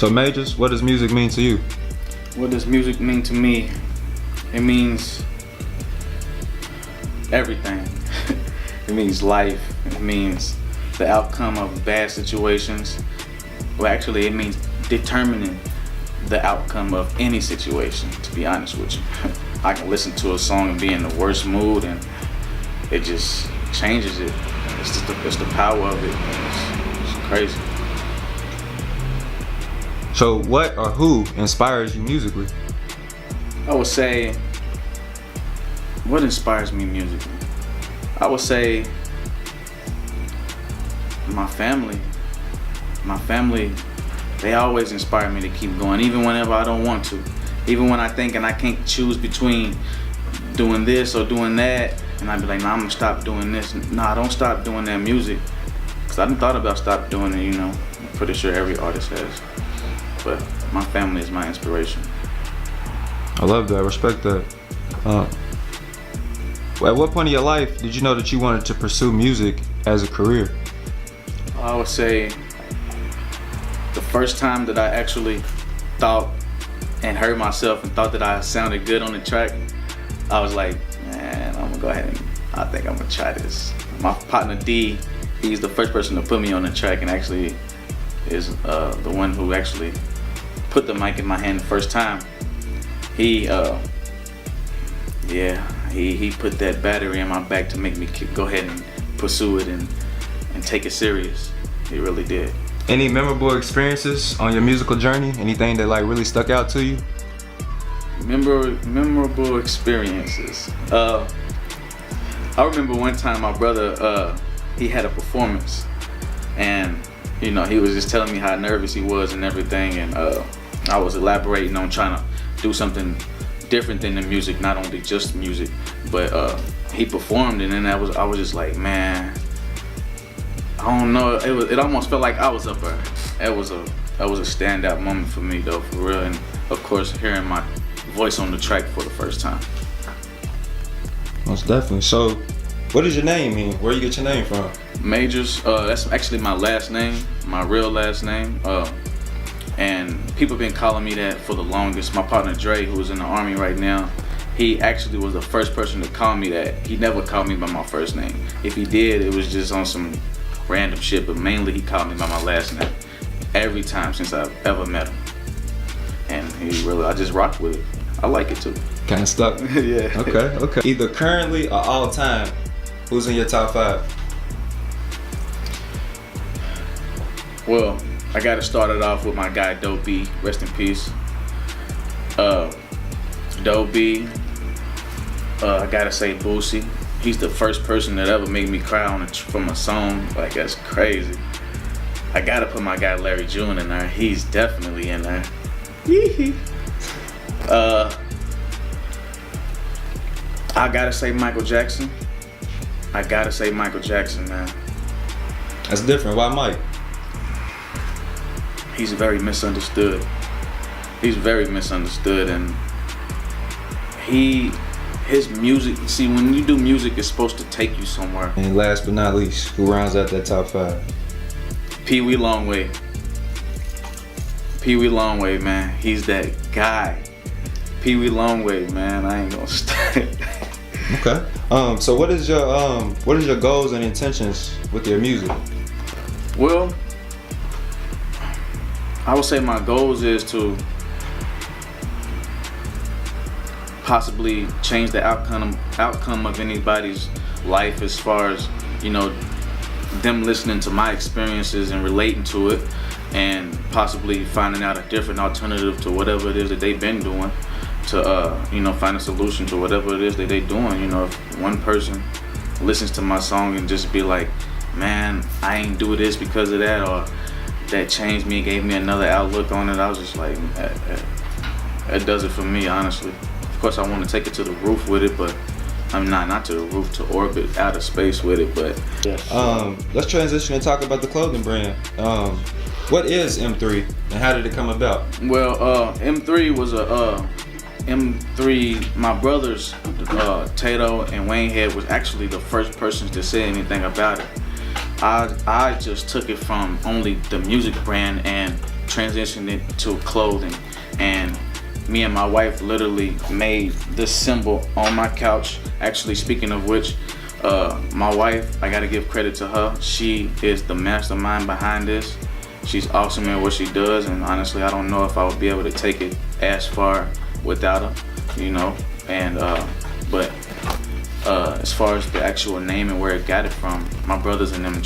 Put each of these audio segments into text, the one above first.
So Majors, what does music mean to you? What does music mean to me? It means everything. It means life. It means the outcome of bad situations. Well, actually, it means determining the outcome of any situation, to be honest with you. I can listen to a song and be in the worst mood and it just changes it. It's the power of it. It's crazy. So what or who inspires you musically? I would say, what inspires me musically? I would say my family. My family, they always inspire me to keep going, even whenever I don't want to. Even when I think and I can't choose between doing this or doing that, and I'd be like, nah, I'm gonna stop doing this. Nah, don't stop doing that music. Cause I done thought about stop doing it, you know. I'm pretty sure every artist has. But my family is my inspiration. I love that, I respect that. At what point in your life did you know that you wanted to pursue music as a career? I would say the first time that I actually thought and heard myself and thought that I sounded good on the track, I was like, man, I'm gonna go ahead and I think I'm gonna try this. My partner D, he's the first person to put me on the track and actually is the one who actually put the mic in my hand the first time. He put that battery in my back to make me go ahead and pursue it and take it serious. He really did. Any memorable experiences on your musical journey? Anything that like really stuck out to you? Memorable experiences. I remember one time my brother, he had a performance, and you know he was just telling me how nervous he was and everything, and I was elaborating on trying to do something different than the music, not only just music, but he performed, and then I was just like, man, I don't know. It almost felt like I was up there. That was a standout moment for me though, for real. And of course, hearing my voice on the track for the first time. Most definitely. So, what does your name mean? Where you get your name from? Majors. That's actually my last name, my real last name. And people been calling me that for the longest. My partner Dre, who's in the Army right now, he actually was the first person to call me that. He never called me by my first name. If he did, it was just on some random shit, but mainly he called me by my last name every time since I've ever met him. And I just rock with it. I like it too. Kind of stuck. Yeah. Okay. Either currently or all time, who's in your top 5? Well, I gotta start it off with my guy Dope B, rest in peace. Dope B, I gotta say Boosie. He's the first person that ever made me cry from a song. Like, that's crazy. I gotta put my guy Larry June in there. He's definitely in there. I gotta say Michael Jackson. I gotta say Michael Jackson, man. That's different. Why Mike? He's very misunderstood. He's very misunderstood, and his music, see, when you do music, it's supposed to take you somewhere. And last but not least, who rounds out that top 5? Pee Wee Longway. Pee Wee Longway, man. He's that guy. Pee Wee Longway, man. I ain't gonna stay. Okay. So what is your goals and intentions with your music? Well, I would say my goals is to possibly change the outcome of anybody's life, as far as, you know, them listening to my experiences and relating to it, and possibly finding out a different alternative to whatever it is that they've been doing, to you know, find a solution to whatever it is that they're doing. You know, if one person listens to my song and just be like, man, I ain't do this because of that, or that changed me, gave me another outlook on it, I was just like, that does it for me, honestly. Of course, I want to take it to the roof with it, but I'm not to the roof, to orbit out of space with it. But yeah. Let's transition and talk about the clothing brand. What is M3 and how did it come about? Well, M3 was M3. My brothers, Tato and Wayne Head, was actually the first persons to say anything about it. I just took it from only the music brand and transitioned it to clothing. And me and my wife literally made this symbol on my couch. Actually, speaking of which, my wife, I gotta give credit to her. She is the mastermind behind this. She's awesome at what she does, and honestly, I don't know if I would be able to take it as far without her, you know. And but as far as the actual name and where it got it from, my brothers and them,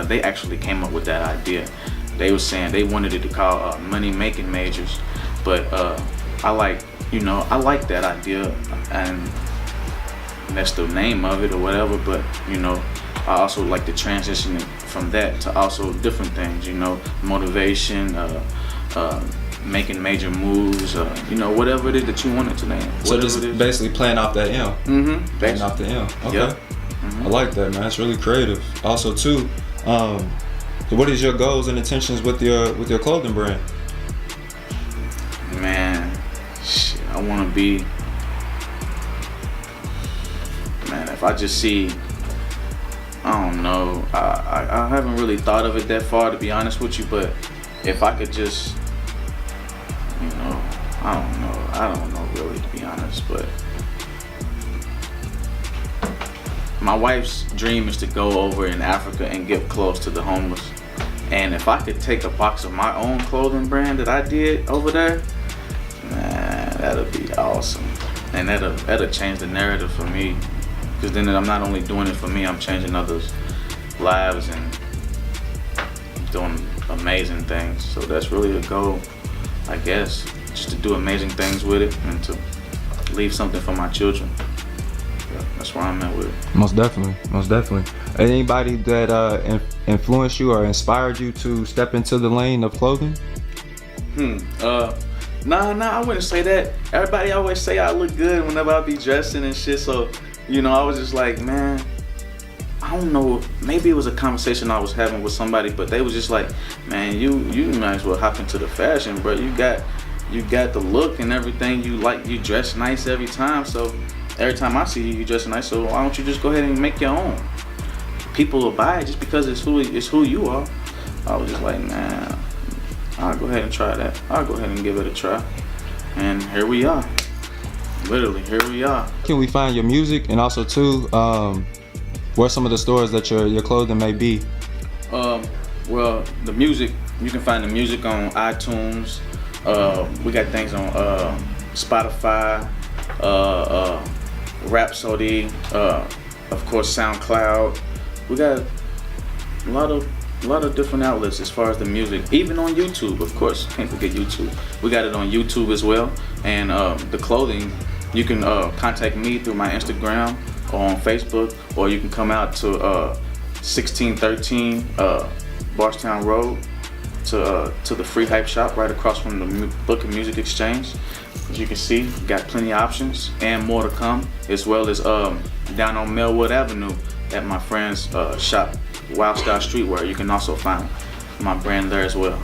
they actually came up with that idea. They were saying they wanted it to call Money Making Majors, but I like that idea, and that's the name of it or whatever. But I also like to transition it from that to also different things, motivation, making major moves, whatever it is that you want it to name. So just basically playing off that M. Mm-hmm. Playing off the M. Okay. Yep. Mm-hmm. I like that, man. It's really creative. Also, too, so what is your goals and intentions with your clothing brand? Man, shit, I want to be. Man, if I just see. I don't know. I haven't really thought of it that far, to be honest with you, but if I could just, I don't know really, to be honest, but my wife's dream is to go over in Africa and give clothes to the homeless. And if I could take a box of my own clothing brand that I did over there, man, that'll be awesome. And that'll change the narrative for me. Because then I'm not only doing it for me, I'm changing others' lives and doing amazing things. So that's really a goal, I guess, just to do amazing things with it and to leave something for my children. Yeah, that's where I'm at with it. Most definitely. Anybody that influenced you or inspired you to step into the lane of clothing? Nah, I wouldn't say that. Everybody always say I look good whenever I be dressing and shit, so I was just like, man, I don't know, maybe it was a conversation I was having with somebody, but they was just like, man, you might as well hop into the fashion, bro. You got the look and everything. You dress nice every time, so every time I see you dress nice, so why don't you just go ahead and make your own? People will buy it just because it's who you are. I was just like, man, I'll go ahead and try that. I'll go ahead and give it a try. And here we are. Literally, here we are. Can we find your music, and also too, where some of the stores that your clothing may be? Well, the music, you can find the music on iTunes. We got things on Spotify, Rhapsody, of course SoundCloud. We got a lot of different outlets as far as the music. Even on YouTube, of course. Can't forget YouTube. We got it on YouTube as well. And the clothing, you can contact me through my Instagram or on Facebook, or you can come out to 1613 Bardstown Road to the Free Hype Shop right across from the Book and Music Exchange. As you can see, got plenty of options and more to come, as well as down on Melwood Avenue at my friend's shop, Wild Style Streetwear. You can also find my brand there as well.